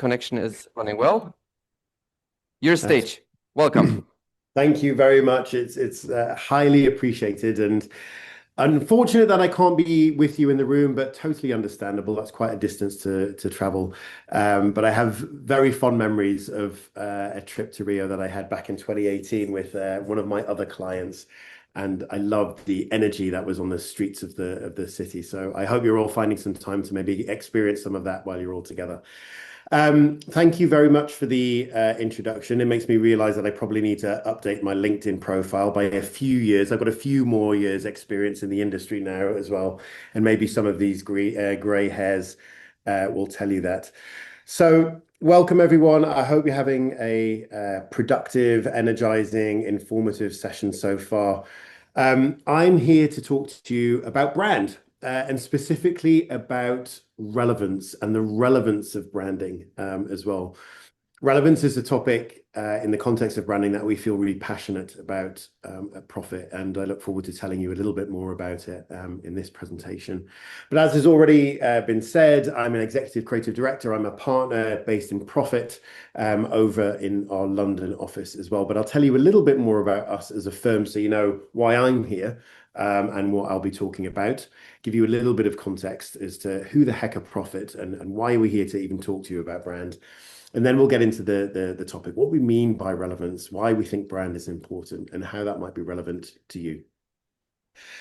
connection is running well. Your stage. Welcome. Thank you very much. It's highly appreciated, and unfortunate that I can't be with you in the room, but totally understandable. That's quite a distance to travel. But I have very fond memories of a trip to Rio that I had back in 2018 with one of my other clients, and I loved the energy that was on the streets of the city. So I hope you're all finding some time to maybe experience some of that while you're all together. Thank you very much for the introduction. It makes me realize that I probably need to update my LinkedIn profile by a few years. I've got a few more years experience in the industry now as well, and maybe some of these gray hairs will tell you that. So welcome everyone. I hope you're having a productive, energizing, informative session so far. I'm here to talk to you about brand and specifically about relevance and the relevance of branding as well. Relevance is a topic in the context of branding that we feel really passionate about at Profit, and I look forward to telling you a little bit more about it in this presentation. But as has already been said, I'm an executive creative director. I'm a partner based in Profit over in our London office as well. But I'll tell you a little bit more about us as a firm so you know why I'm here and what I'll be talking about. Give you a little bit of context as to who the heck are Profit and why we're here to even talk to you about brand. And then we'll get into the topic, what we mean by relevance, why we think brand is important, and how that might be relevant to you.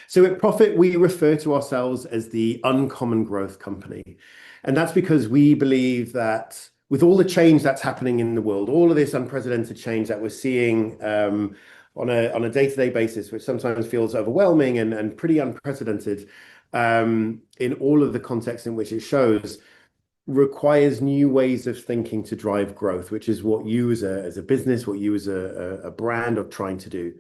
So at Profit, we refer to ourselves as the uncommon growth company. And that's because we believe that with all the change that's happening in the world, all of this unprecedented change that we're seeing on a day-to-day basis, which sometimes feels overwhelming and pretty unprecedented in all of the context in which it shows, requires new ways of thinking to drive growth, which is what you as a business, what you as a brand are trying to do.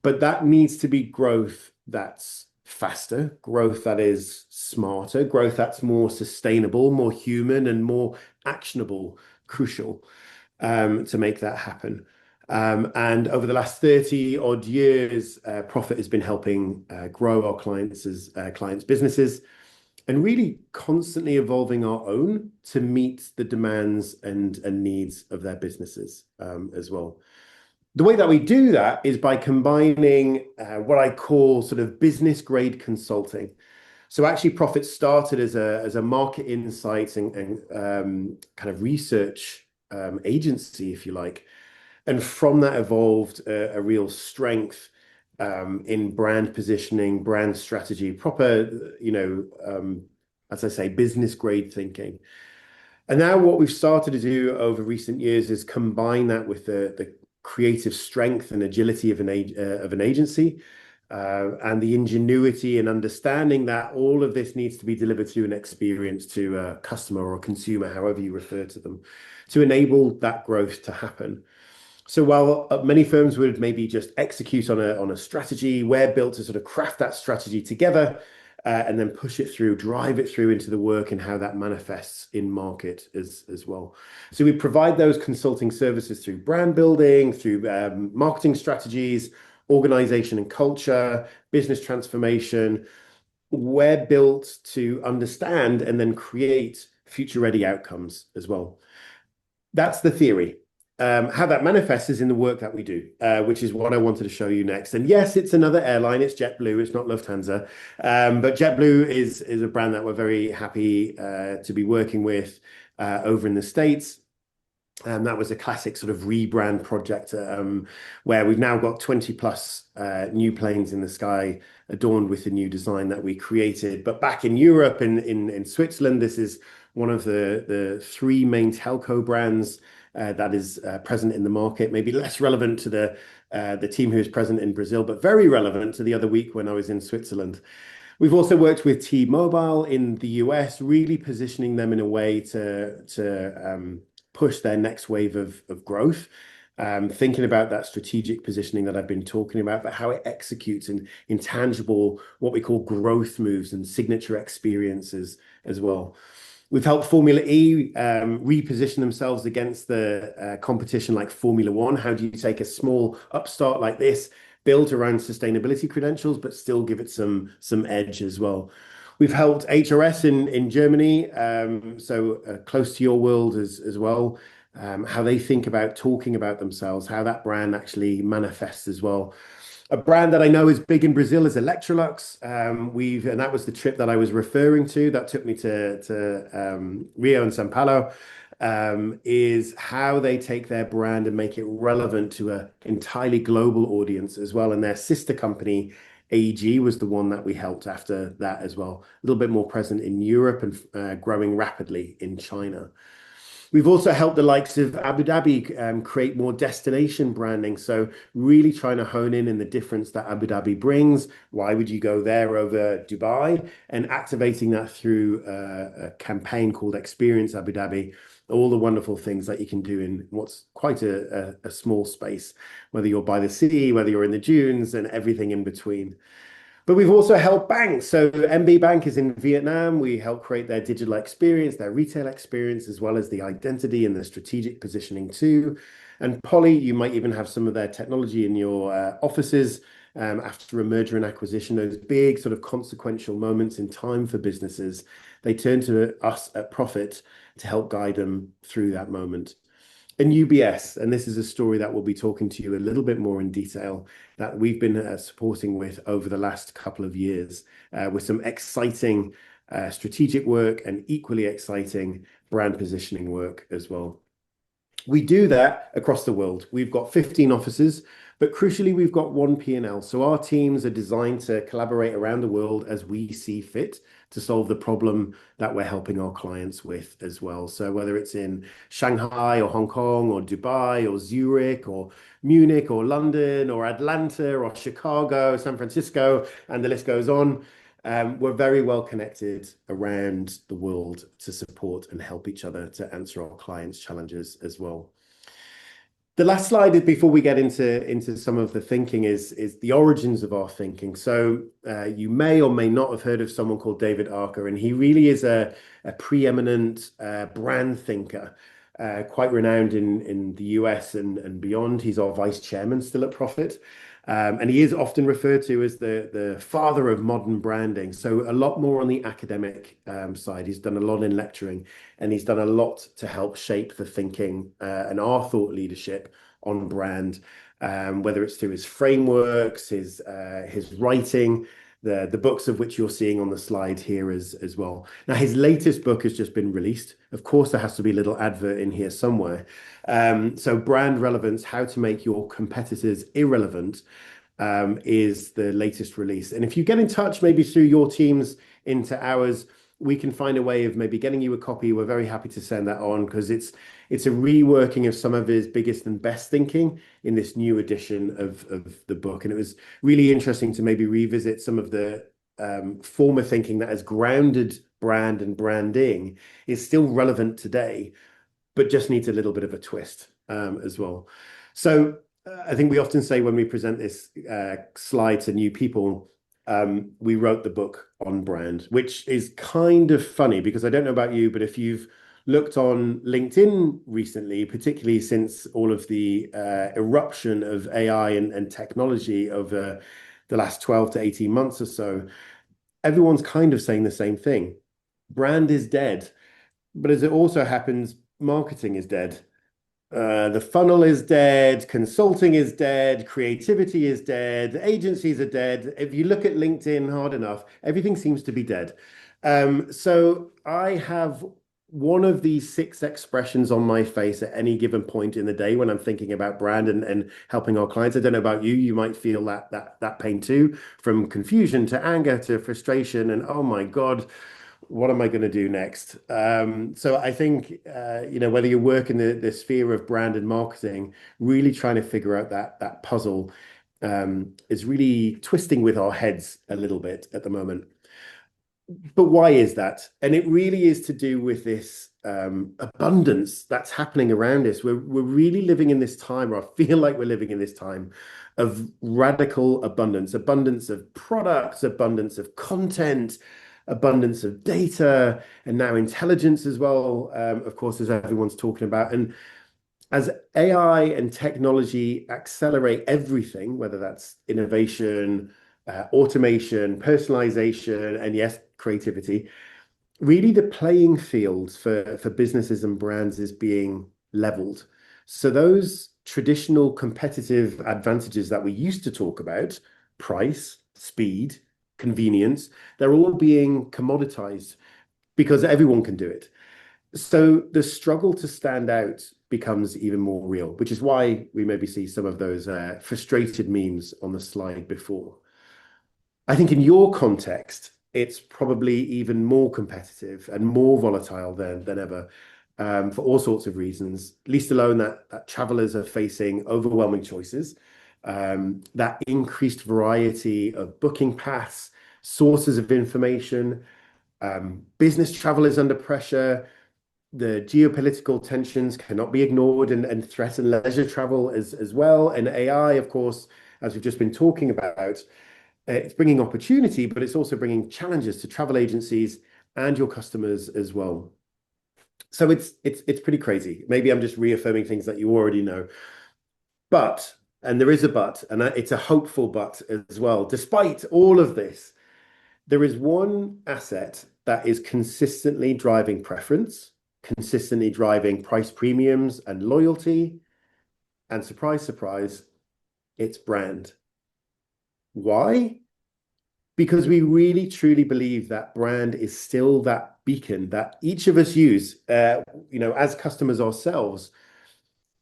But that needs to be growth that's faster, growth that is smarter, growth that's more sustainable, more human, and more actionable, crucial to make that happen. And over the last 30 odd years, Profit has been helping grow our clients' businesses, and really constantly evolving our own to meet the demands and needs of their businesses as well. The way that we do that is by combining what I call sort of business grade consulting. So actually Profit started as a market insights and kind of research agency, if you like. And from that evolved a real strength in brand positioning, brand strategy, proper, as I say, business grade thinking. And now what we've started to do over recent years is combine that with the creative strength and agility of an agency and the ingenuity and understanding that all of this needs to be delivered through an experience to a customer or a consumer, however you refer to them, to enable that growth to happen. So while many firms would maybe just execute on a strategy, we're built to sort of craft that strategy together and then push it through, drive it through into the work and how that manifests in market as well. So we provide those consulting services through brand building, through marketing strategies, organization and culture, business transformation. We're built to understand and then create future-ready outcomes as well. That's the theory. How that manifests is in the work that we do, which is what I wanted to show you next. And yes, it's another airline. It's JetBlue. It's not Lufthansa. But JetBlue is a brand that we're very happy to be working with over in the States. And that was a classic sort of rebrand project where we've now got 20 plus new planes in the sky adorned with the new design that we created. But back in Europe, in Switzerland, this is one of the three main telco brands that is present in the market, maybe less relevant to the team who is present in Brazil, but very relevant to the other week when I was in Switzerland. We've also worked with T-Mobile in the US, really positioning them in a way to push their next wave of growth. Thinking about that strategic positioning that I've been talking about, but how it executes in tangible, what we call growth moves and signature experiences as well. We've helped Formula E reposition themselves against the competition like Formula One. How do you take a small upstart like this, built around sustainability credentials, but still give it some edge as well? We've helped HRS in Germany, so close to your world as well. How they think about talking about themselves, how that brand actually manifests as well. A brand that I know is big in Brazil is Electrolux. And that was the trip that I was referring to. That took me to Rio and São Paulo. Is how they take their brand and make it relevant to an entirely global audience as well. And their sister company, AEG, was the one that we helped after that as well. A little bit more present in Europe and growing rapidly in China. We've also helped the likes of Abu Dhabi create more destination branding. So really trying to hone in the difference that Abu Dhabi brings. Why would you go there over Dubai? And activating that through a campaign called Experience Abu Dhabi. All the wonderful things that you can do in what's quite a small space, whether you're by the sea, whether you're in the dunes, and everything in between. But we've also helped banks. So MB Bank is in Vietnam. We help create their digital experience, their retail experience, as well as the identity and the strategic positioning too. And Poly, you might even have some of their technology in your offices after a merger and acquisition, those big sort of consequential moments in time for businesses. They turn to us at Profit to help guide them through that moment. And UBS, and this is a story that we'll be talking to you a little bit more in detail, that we've been supporting with over the last couple of years with some exciting strategic work and equally exciting brand positioning work as well. We do that across the world. We've got 15 offices, but crucially, we've got one P&L. So our teams are designed to collaborate around the world as we see fit to solve the problem that we're helping our clients with as well. So whether it's in Shanghai or Hong Kong or Dubai or Zurich or Munich or London or Atlanta or Chicago, San Francisco, and the list goes on. We're very well connected around the world to support and help each other to answer our clients' challenges as well. The last slide is before we get into some of the thinking is the origins of our thinking. So you may or may not have heard of someone called David Archer, and he really is a preeminent brand thinker, quite renowned in the US and beyond. He's our vice chairman still at Profit. And he is often referred to as the father of modern branding. So a lot more on the academic side. He's done a lot in lecturing, and he's done a lot to help shape the thinking and our thought leadership on brand, whether it's through his frameworks, his writing, the books of which you're seeing on the slide here as well. Now, his latest book has just been released. Of course, there has to be a little advert in here somewhere. So Brand Relevance, How to Make Your Competitors Irrelevant, is the latest release. And if you get in touch, maybe through your teams into ours, we can find a way of maybe getting you a copy. We're very happy to send that on because it's a reworking of some of his biggest and best thinking in this new edition of the book. And it was really interesting to maybe revisit some of the former thinking that has grounded brand and branding is still relevant today, but just needs a little bit of a twist as well. So I think we often say when we present this slide to new people, we wrote the book on brand, which is kind of funny because I don't know about you, but if you've looked on LinkedIn recently, particularly since all of the eruption of AI and technology over the last 12 to 18 months or so, everyone's kind of saying the same thing. Brand is dead. But as it also happens, marketing is dead. The funnel is dead, consulting is dead, creativity is dead, agencies are dead. If you look at LinkedIn hard enough, everything seems to be dead. So I have one of these 6 expressions on my face at any given point in the day when I'm thinking about brand and helping our clients. I don't know about you, you might feel that pain too, from confusion to anger to frustration and oh my God, what am I going to do next? So I think, whether you work in the sphere of brand and marketing, really trying to figure out that puzzle is really twisting with our heads a little bit at the moment. But why is that? And it really is to do with this abundance that's happening around us. We're really living in this time, or I feel like we're living in this time of radical abundance of products, abundance of content, abundance of data, and now intelligence as well, of course, as everyone's talking about. And as AI and technology accelerate everything, whether that's innovation, automation, personalization, and yes, creativity. Really, the playing field for businesses and brands is being leveled. So those traditional competitive advantages that we used to talk about, price, speed, convenience, they're all being commoditized because everyone can do it. So the struggle to stand out becomes even more real, which is why we maybe see some of those frustrated memes on the slide before. I think in your context, it's probably even more competitive and more volatile than ever, for all sorts of reasons, least alone that travelers are facing overwhelming choices, that increased variety of booking paths, sources of information, business travel is under pressure, the geopolitical tensions cannot be ignored and threaten leisure travel as well. And AI, of course, as we've just been talking about, it's bringing opportunity, but it's also bringing challenges to travel agencies and your customers as well. So it's pretty crazy. Maybe I'm just reaffirming things that you already know. But, and there is a but, and it's a hopeful but as well. Despite all of this, there is one asset that is consistently driving preference, consistently driving price premiums and loyalty, and surprise, surprise, it's brand. Why? Because we really truly believe that brand is still that beacon that each of us use, as customers ourselves,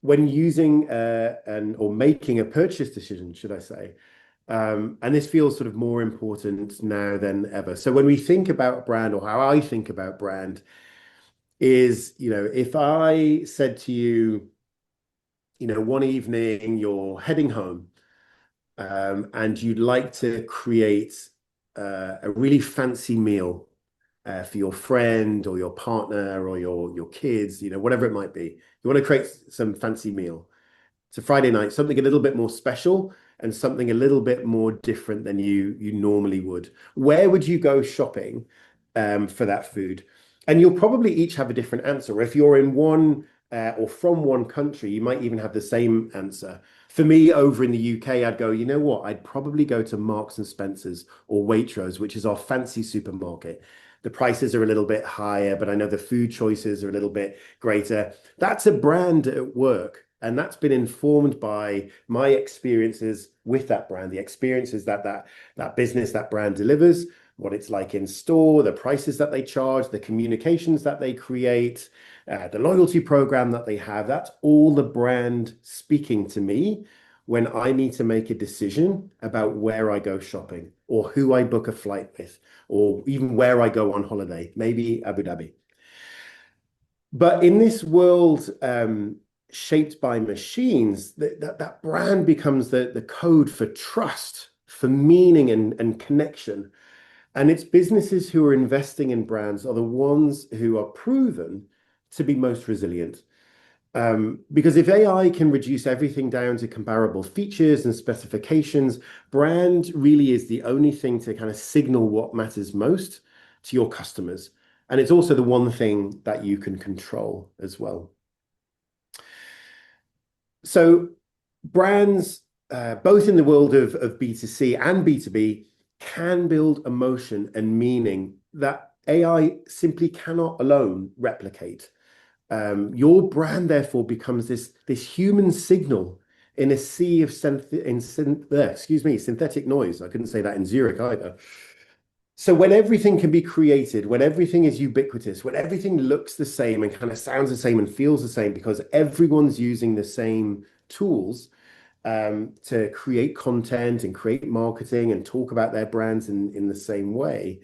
when using or making a purchase decision, should I say. And this feels sort of more important now than ever. So when we think about brand, or how I think about brand, is, if I said to you, one evening you're heading home, and you'd like to create a really fancy meal for your friend or your partner or your kids, whatever it might be. You want to create some fancy meal. It's a Friday night, something a little bit more special and something a little bit more different than you normally would. Where would you go shopping for that food? And you'll probably each have a different answer. If you're in one or from one country, you might even have the same answer. For me, over in the UK, I'd go, you know what? I'd probably go to Marks and Spencer's or Waitrose, which is our fancy supermarket. The prices are a little bit higher, but I know the food choices are a little bit greater. That's a brand at work. And that's been informed by my experiences with that brand, the experiences that business, that brand delivers, what it's like in store, the prices that they charge, the communications that they create, the loyalty program that they have. That's all the brand speaking to me when I need to make a decision about where I go shopping or who I book a flight with, or even where I go on holiday, maybe Abu Dhabi. But in this world, shaped by machines, that brand becomes the code for trust, for meaning and connection. And it's businesses who are investing in brands are the ones who are proven to be most resilient. Because if AI can reduce everything down to comparable features and specifications, brand really is the only thing to kind of signal what matters most to your customers. And it's also the one thing that you can control as well. So brands, both in the world of B2C and B2B, can build emotion and meaning that AI simply cannot alone replicate. Your brand, therefore, becomes this human signal in a sea of synthetic noise. I couldn't say that in Zurich either. So when everything can be created, when everything is ubiquitous, when everything looks the same and kind of sounds the same and feels the same because everyone's using the same tools to create content and create marketing and talk about their brands in the same way,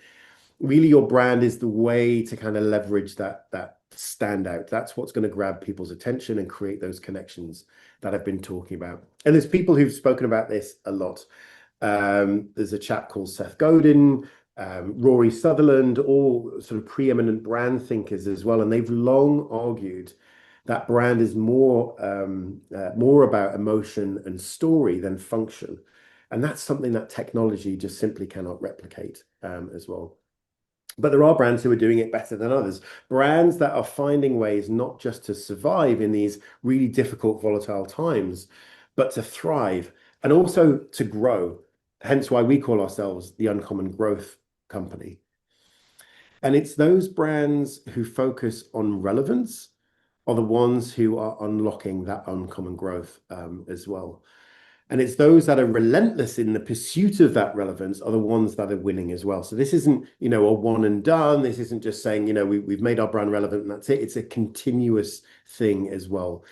really your brand is the way to kind of leverage that standout. That's what's going to grab people's attention and create those connections that I've been talking about. And there's people who've spoken about this a lot. There's a chap called Seth Godin, Rory Sutherland, all sort of preeminent brand thinkers as well. And they've long argued that brand is more about emotion and story than function. And that's something that technology just simply cannot replicate as well. But there are brands who are doing it better than others. Brands that are finding ways not just to survive in these really difficult, volatile times, but to thrive and also to grow. hence why we call ourselves the Uncommon Growth Company. And it's those brands who focus on relevance are the ones who are unlocking that uncommon growth as well. And it's those that are relentless in the pursuit of that relevance are the ones that are winning as well. So this isn't, a one and done. This isn't just saying, we've made our brand relevant and that's it. It's a continuous thing as well.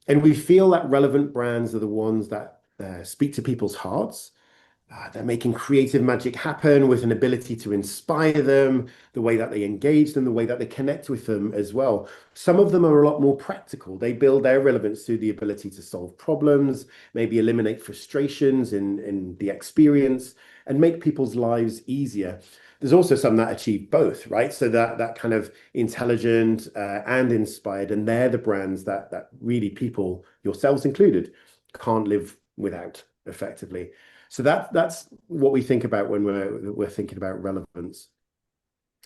And we feel that relevant brands are the ones that speak to people's hearts. They're making creative magic happen with an ability to inspire them, the way that they engage them, the way that they connect with them as well. Some of them are a lot more practical. They build their relevance through the ability to solve problems, maybe eliminate frustrations in the experience, and make people's lives easier. There's also some that achieve both, right? So that kind of intelligent and inspired, and they're the brands that really people, yourselves included, can't live without effectively. So that's what we think about when we're thinking about relevance.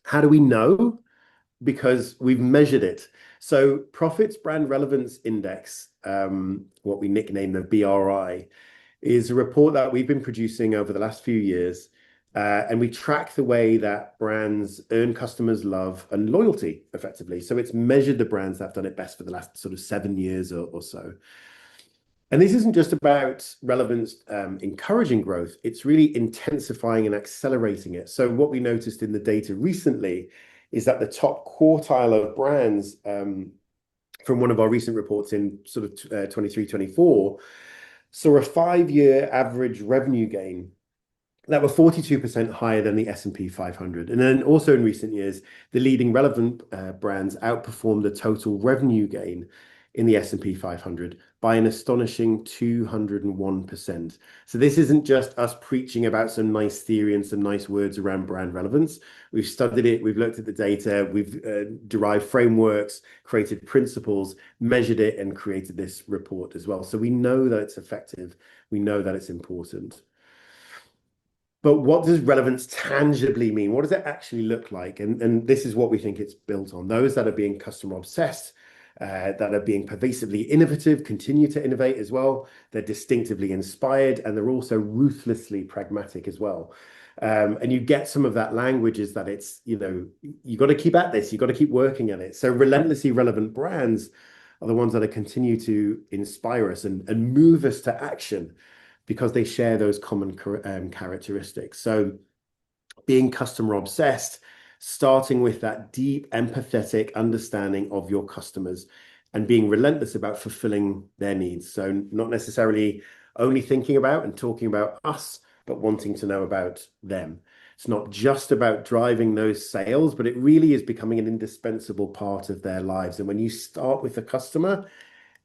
How do we know? Because we've measured it. So Profit's Brand Relevance Index, what we nickname the BRI, is a report that we've been producing over the last few years. And we track the way that brands earn customers' love and loyalty effectively. So it's measured the brands that have done it best for the last sort of 7 years or so. And this isn't just about relevance encouraging growth, it's really intensifying and accelerating it. So what we noticed in the data recently is that the top quartile of brands from one of our recent reports in sort of 23, 24, saw a 5-year average revenue gain that were 42% higher than the S&P 500. And then also in recent years, the leading relevant brands outperformed the total revenue gain in the S&P 500 by an astonishing 201%. So this isn't just us preaching about some nice theory and some nice words around brand relevance. We've studied it, we've looked at the data, we've derived frameworks, created principles, measured it, and created this report as well. So we know that it's effective. We know that it's important. But what does relevance tangibly mean? What does it actually look like? And this is what we think it's built on. Those that are being customer obsessed, that are being pervasively innovative, continue to innovate as well. They're distinctively inspired, and they're also ruthlessly pragmatic as well. And you get some of that language is that it's, you got to keep at this, you got to keep working at it. So relentlessly relevant brands are the ones that continue to inspire us and move us to action because they share those common characteristics. So being customer obsessed, starting with that deep empathetic understanding of your customers and being relentless about fulfilling their needs. So not necessarily only thinking about and talking about us, but wanting to know about them. It's not just about driving those sales, but it really is becoming an indispensable part of their lives. And when you start with the customer,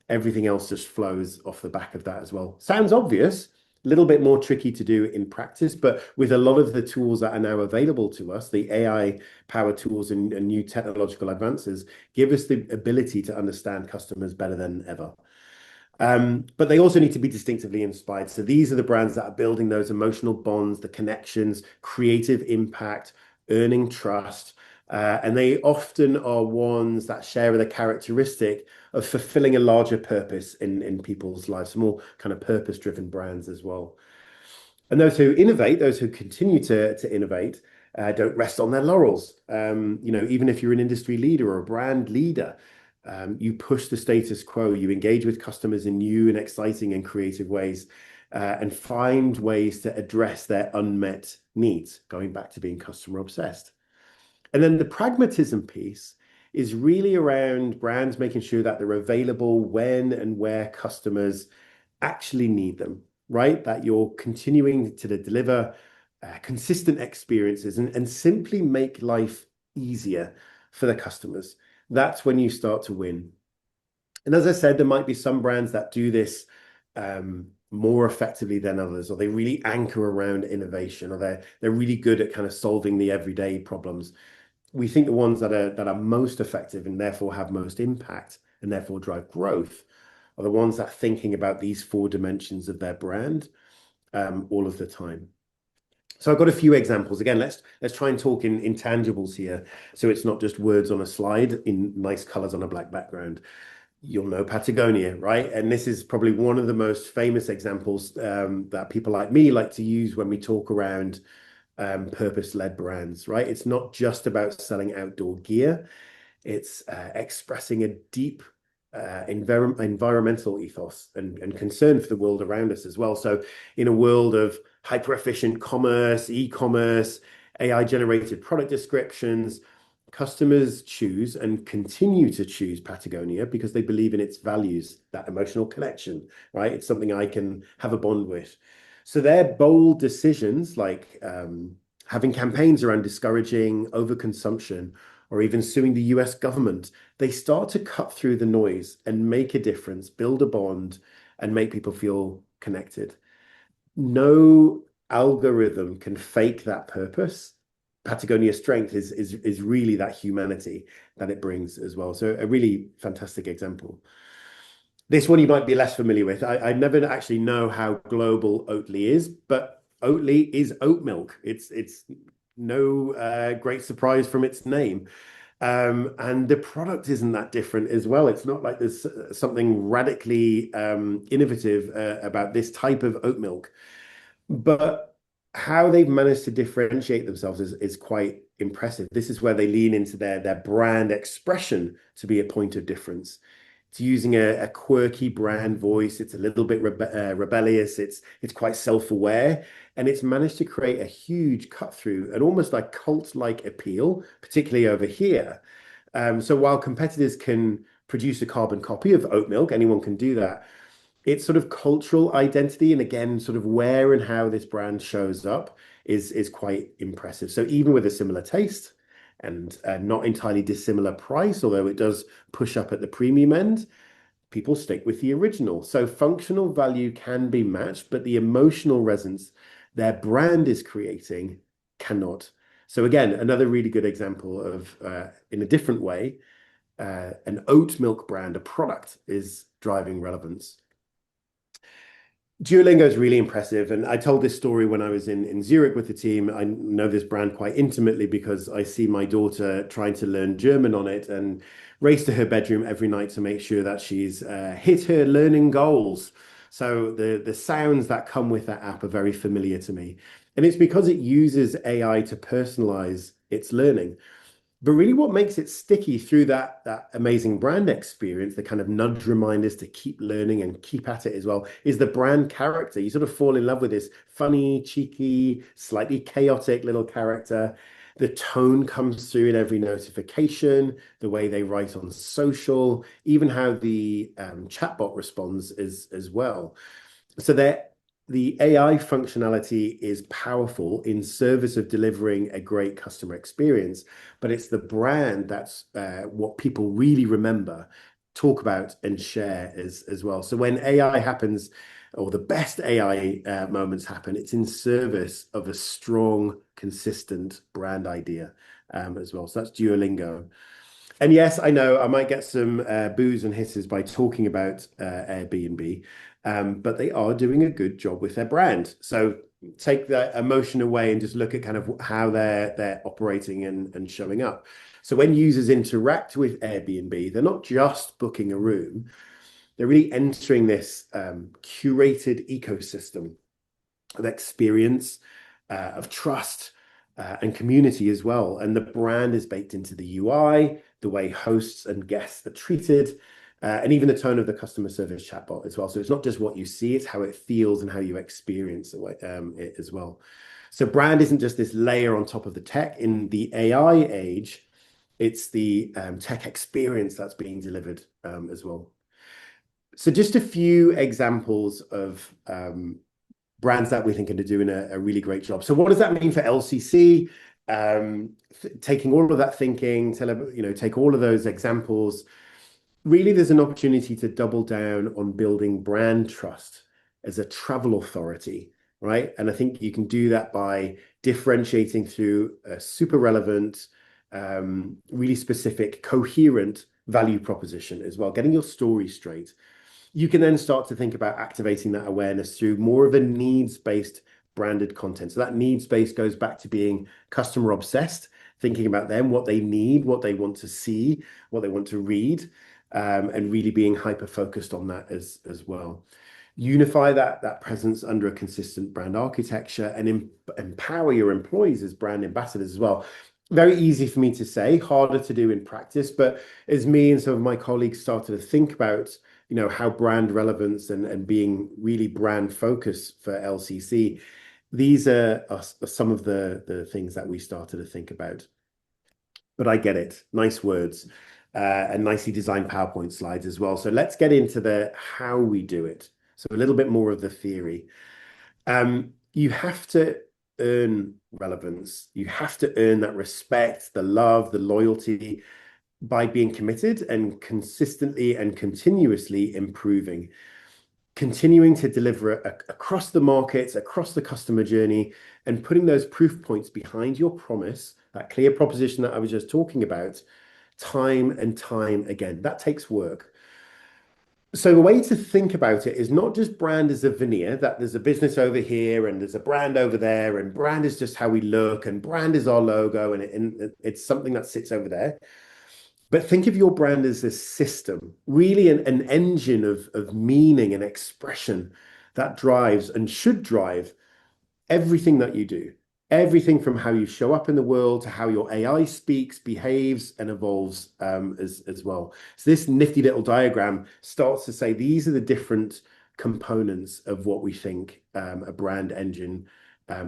everything else just flows off the back of that as well. Sounds obvious, a little bit more tricky to do in practice, but with a lot of the tools that are now available to us, the AI-powered tools and new technological advances give us the ability to understand customers better than ever. But they also need to be distinctively inspired. So these are the brands that are building those emotional bonds, the connections, creative impact, earning trust, and they often are ones that share the characteristic of fulfilling a larger purpose in people's lives, more kind of purpose-driven brands as well. And those who innovate, those who continue to innovate, don't rest on their laurels. Even if you're an industry leader or a brand leader, you push the status quo, you engage with customers in new and exciting and creative ways, and find ways to address their unmet needs, going back to being customer obsessed. And then the pragmatism piece is really around brands making sure that they're available when and where customers actually need them, right? That you're continuing to deliver consistent experiences and simply make life easier for the customers. That's when you start to win. And as I said, there might be some brands that do this more effectively than others, or they really anchor around innovation, or they're really good at kind of solving the everyday problems. We think the ones that are most effective and therefore have most impact and therefore drive growth are the ones that are thinking about these 4 dimensions of their brand all of the time. So I've got a few examples. Again, let's try and talk in intangibles here, so it's not just words on a slide in nice colors on a black background. you'll know Patagonia, right? And this is probably one of the most famous examples that people like me like to use when we talk around purpose-led brands, right? It's not just about selling outdoor gear. It's expressing a deep environmental ethos and concern for the world around us as well. So in a world of hyper-efficient commerce, e-commerce, AI-generated product descriptions, customers choose and continue to choose Patagonia because they believe in its values, that emotional connection, right? It's something I can have a bond with. So their bold decisions, like having campaigns around discouraging overconsumption or even suing the US government, they start to cut through the noise and make a difference, build a bond, and make people feel connected. No algorithm can fake that purpose. Patagonia's strength is really that humanity that it brings as well. So a really fantastic example. This one you might be less familiar with. I never actually know how global Oatly is, but Oatly is oat milk. It's no great surprise from its name. And the product isn't that different as well. It's not like there's something radically innovative about this type of oat milk. But how they've managed to differentiate themselves is quite impressive. This is where they lean into their brand expression to be a point of difference. It's using a quirky brand voice. It's a little bit rebellious. It's quite self-aware, and it's managed to create a huge cut through and almost like cult-like appeal, particularly over here. So while competitors can produce a carbon copy of oat milk, anyone can do that. Its sort of cultural identity and again, sort of where and how this brand shows up is quite impressive. So even with a similar taste and not entirely dissimilar price, although it does push up at the premium end, people stick with the original. So functional value can be matched, but the emotional resonance their brand is creating cannot. So again, another really good example of, in a different way, an oat milk brand, a product, is driving relevance. Duolingo is really impressive. And I told this story when I was in Zurich with the team. I know this brand quite intimately because I see my daughter trying to learn German on it and race to her bedroom every night to make sure that she's hit her learning goals. So the sounds that come with that app are very familiar to me. And it's because it uses AI to personalize its learning. But really, what makes it sticky through that amazing brand experience, the kind of nudge reminders to keep learning and keep at it as well, is the brand character. You sort of fall in love with this funny, cheeky, slightly chaotic little character. The tone comes through in every notification, the way they write on social, even how the chatbot responds as well. So the AI functionality is powerful in service of delivering a great customer experience, but it's the brand that's what people really remember, talk about, and share as well. So when AI happens, or the best AI moments happen, it's in service of a strong, consistent brand idea as well. So that's Duolingo. And yes, I know I might get some boos and hisses by talking about Airbnb, but they are doing a good job with their brand. So take that emotion away and just look at kind of how they're operating and showing up. So when users interact with Airbnb, they're not just booking a room, they're really entering this curated ecosystem of experience, of trust, and community as well. And the brand is baked into the UI, the way hosts and guests are treated, and even the tone of the customer service chatbot as well. So it's not just what you see, it's how it feels and how you experience it as well. So brand isn't just this layer on top of the tech. In the AI age, it's the tech experience that's being delivered as well. So just a few examples of brands that we think are doing a really great job. So what does that mean for LCC? Taking all of that thinking, take all of those examples. Really, there's an opportunity to double down on building brand trust as a travel authority, right? And I think you can do that by differentiating through a super relevant, really specific, coherent value proposition as well, getting your story straight. You can then start to think about activating that awareness through more of a needs-based branded content. So that needs base goes back to being customer obsessed, thinking about them, what they need, what they want to see, what they want to read. and really being hyper focused on that as well. Unify that presence under a consistent brand architecture and empower your employees as brand ambassadors as well. Very easy for me to say, harder to do in practice, but as me and some of my colleagues started to think about, how brand relevance and being really brand focused for LCC, these are some of the things that we started to think about. But I get it. Nice words, and nicely designed PowerPoint slides as well. So let's get into the how we do it. So a little bit more of the theory. You have to earn relevance. You have to earn that respect, the love, the loyalty by being committed and consistently and continuously improving, continuing to deliver across the markets, across the customer journey, and putting those proof points behind your promise, that clear proposition that I was just talking about, time and time again. That takes work. So the way to think about it is not just brand as a veneer, that there's a business over here and there's a brand over there, and brand is just how we look, and brand is our logo, and it's something that sits over there. But think of your brand as a system, really an engine of meaning and expression that drives and should drive everything that you do, everything from how you show up in the world to how your AI speaks, behaves, and evolves as well. So this nifty little diagram starts to say these are the different components of what we think a brand engine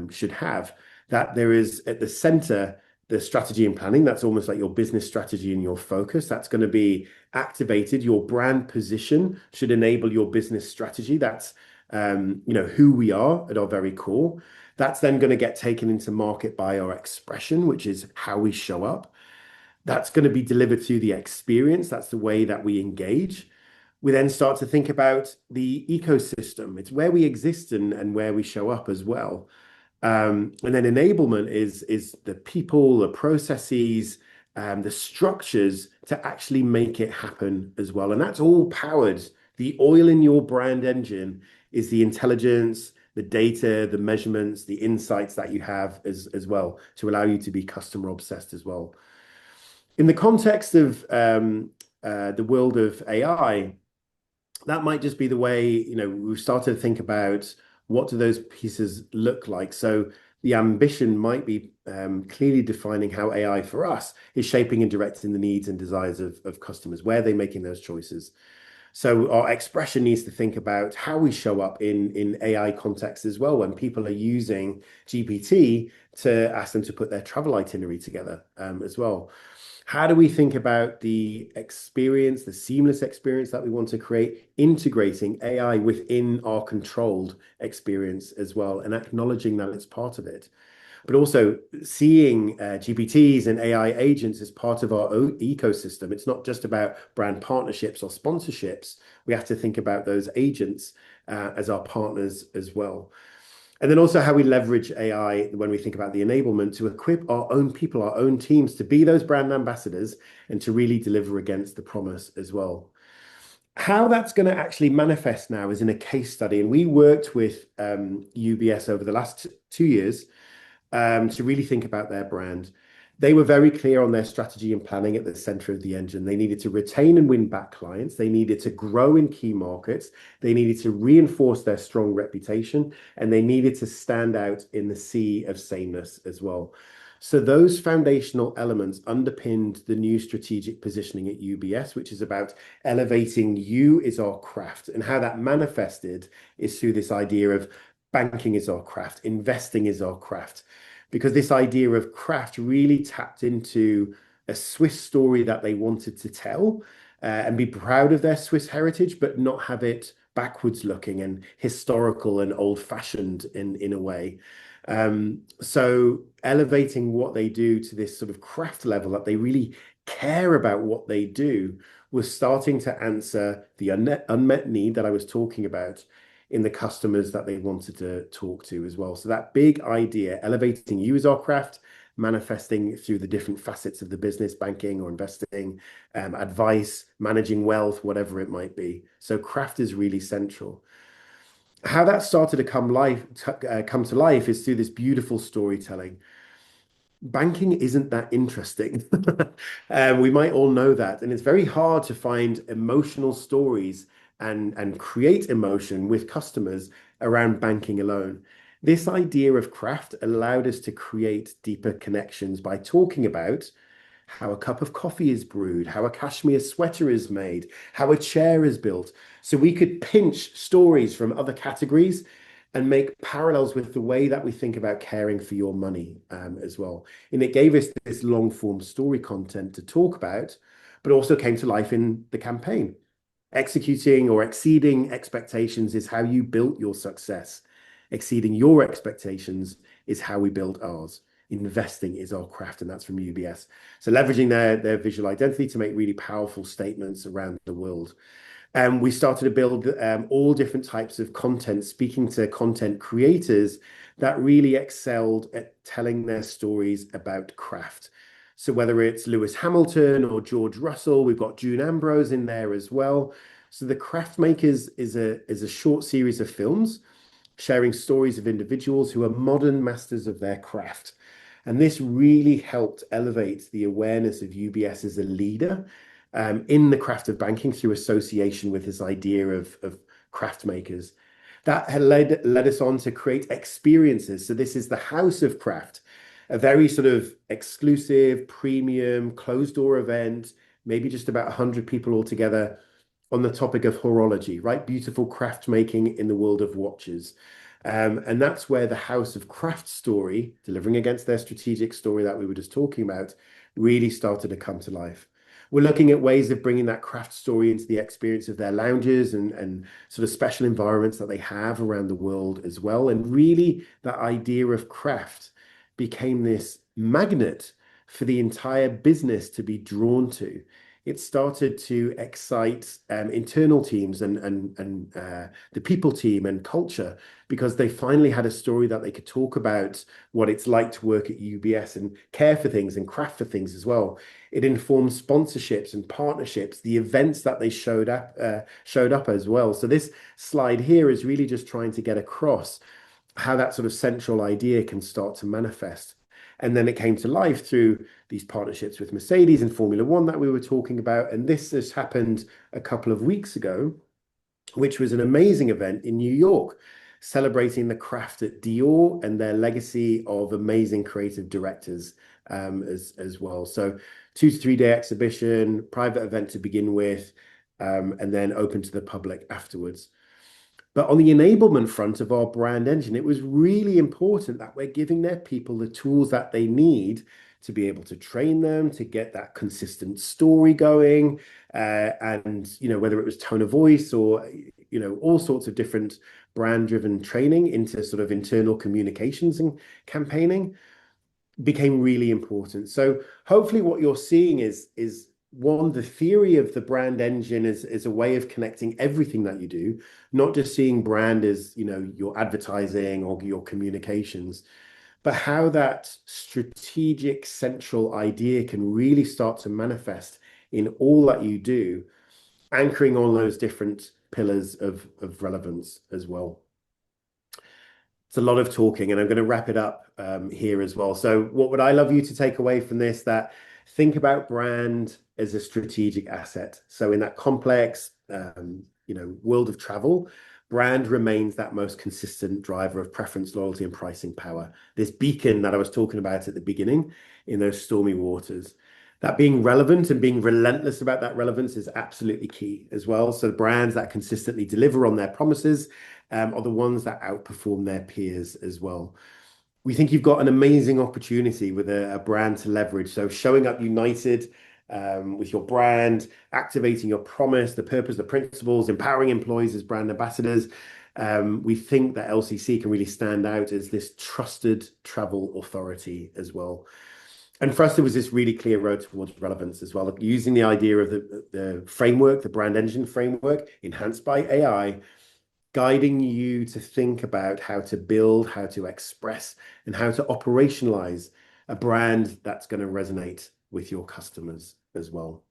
should have. That there is at the center the strategy and planning. That's almost like your business strategy and your focus. That's going to be activated. Your brand position should enable your business strategy. That's who we are at our very core. That's then going to get taken into market by our expression, which is how we show up. That's going to be delivered through the experience. That's the way that we engage. We then start to think about the ecosystem. It's where we exist and where we show up as well. And then enablement is the people, the processes, the structures to actually make it happen as well. And that's all powered. The oil in your brand engine is the intelligence, the data, the measurements, the insights that you have as well to allow you to be customer obsessed as well. In the context of the world of AI, that might just be the way, we've started to think about what do those pieces look like. So the ambition might be clearly defining how AI for us is shaping and directing the needs and desires of customers. Where are they making those choices? So our expression needs to think about how we show up in AI context as well, when people are using GPT to ask them to put their travel itinerary together as well. How do we think about the experience, the seamless experience that we want to create, integrating AI within our controlled experience as well, and acknowledging that it's part of it? But also seeing GPTs and AI agents as part of our own ecosystem. It's not just about brand partnerships or sponsorships. We have to think about those agents as our partners as well. And then also how we leverage AI when we think about the enablement to equip our own people, our own teams to be those brand ambassadors and to really deliver against the promise as well. How that's going to actually manifest now is in a case study. And we worked with UBS over the last 2 years to really think about their brand. They were very clear on their strategy and planning at the center of the engine. They needed to retain and win back clients. They needed to grow in key markets. They needed to reinforce their strong reputation, and they needed to stand out in the sea of sameness as well. So those foundational elements underpinned the new strategic positioning at UBS, which is about elevating you is our craft. And how that manifested is through this idea of banking is our craft, investing is our craft. Because this idea of craft really tapped into a Swiss story that they wanted to tell and be proud of their Swiss heritage, but not have it backwards looking and historical and old fashioned in a way. So elevating what they do to this sort of craft level that they really care about what they do was starting to answer the unmet need that I was talking about in the customers that they wanted to talk to as well. So that big idea, elevating you as our craft, manifesting through the different facets of the business, banking or investing, advice, managing wealth, whatever it might be. So craft is really central. How that started to come to life is through this beautiful storytelling. banking isn't that interesting. We might all know that. And it's very hard to find emotional stories and create emotion with customers around banking alone. This idea of craft allowed us to create deeper connections by talking about how a cup of coffee is brewed, how a cashmere sweater is made, how a chair is built. So we could pinch stories from other categories and make parallels with the way that we think about caring for your money as well. And it gave us this long form story content to talk about, but also came to life in the campaign. Executing or exceeding expectations is how you built your success. Exceeding your expectations is how we built ours. Investing is our craft, and that's from UBS. So leveraging their visual identity to make really powerful statements around the world. And we started to build all different types of content, speaking to content creators that really excelled at telling their stories about craft. So whether it's Lewis Hamilton or George Russell, we've got June Ambrose in there as well. So The Craft Makers is a short series of films sharing stories of individuals who are modern masters of their craft. And this really helped elevate the awareness of UBS as a leader in the craft of banking through association with this idea of craft makers. That had led us on to create experiences. So this is the House of Craft, a very sort of exclusive, premium, closed door event, maybe just about 100 people all together on the topic of horology, right? Beautiful craft making in the world of watches. And that's where the House of Craft story, delivering against their strategic story that we were just talking about, really started to come to life. We're looking at ways of bringing that craft story into the experience of their lounges and sort of special environments that they have around the world as well. And really, that idea of craft became this magnet for the entire business to be drawn to. It started to excite internal teams and the people team and culture because they finally had a story that they could talk about what it's like to work at UBS and care for things and craft for things as well. It informed sponsorships and partnerships, the events that they showed up as well. So this slide here is really just trying to get across how that sort of central idea can start to manifest. And then it came to life through these partnerships with Mercedes and Formula One that we were talking about. And this has happened a couple of weeks ago, which was an amazing event in New York, celebrating the craft at Dior and their legacy of amazing creative directors as well. So 2 to 3 day exhibition, private event to begin with, and then open to the public afterwards. But on the enablement front of our brand engine, it was really important that we're giving their people the tools that they need to be able to train them, to get that consistent story going, and whether it was tone of voice or all sorts of different brand-driven training into sort of internal communications and campaigning became really important. So hopefully what you're seeing is one, the theory of the brand engine is a way of connecting everything that you do, not just seeing brand as, your advertising or your communications, but how that strategic central idea can really start to manifest in all that you do, anchoring all those different pillars of relevance as well. It's a lot of talking, and I'm going to wrap it up here as well. So what would I love you to take away from this? That think about brand as a strategic asset. So in that complex, world of travel, brand remains that most consistent driver of preference, loyalty, and pricing power. This beacon that I was talking about at the beginning in those stormy waters. That being relevant and being relentless about that relevance is absolutely key as well. So the brands that consistently deliver on their promises are the ones that outperform their peers as well. We think you've got an amazing opportunity with a brand to leverage. So showing up united with your brand, activating your promise, the purpose, the principles, empowering employees as brand ambassadors. We think that LCC can really stand out as this trusted travel authority as well. And for us, there was this really clear road towards relevance as well, using the idea of the framework, the brand engine framework, enhanced by AI, guiding you to think about how to build, how to express, and how to operationalize a brand that's going to resonate with your customers as well.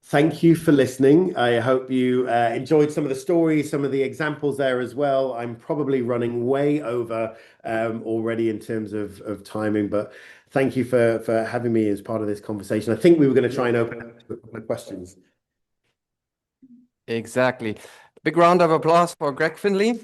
Thank you for listening. I hope you enjoyed some of the stories, some of the examples there as well. I'm probably running way over already in terms of timing, but thank you for having me as part of this conversation. I think we were going to try and open up to a couple of questions. Exactly. Big round of applause for Gregg Finlay.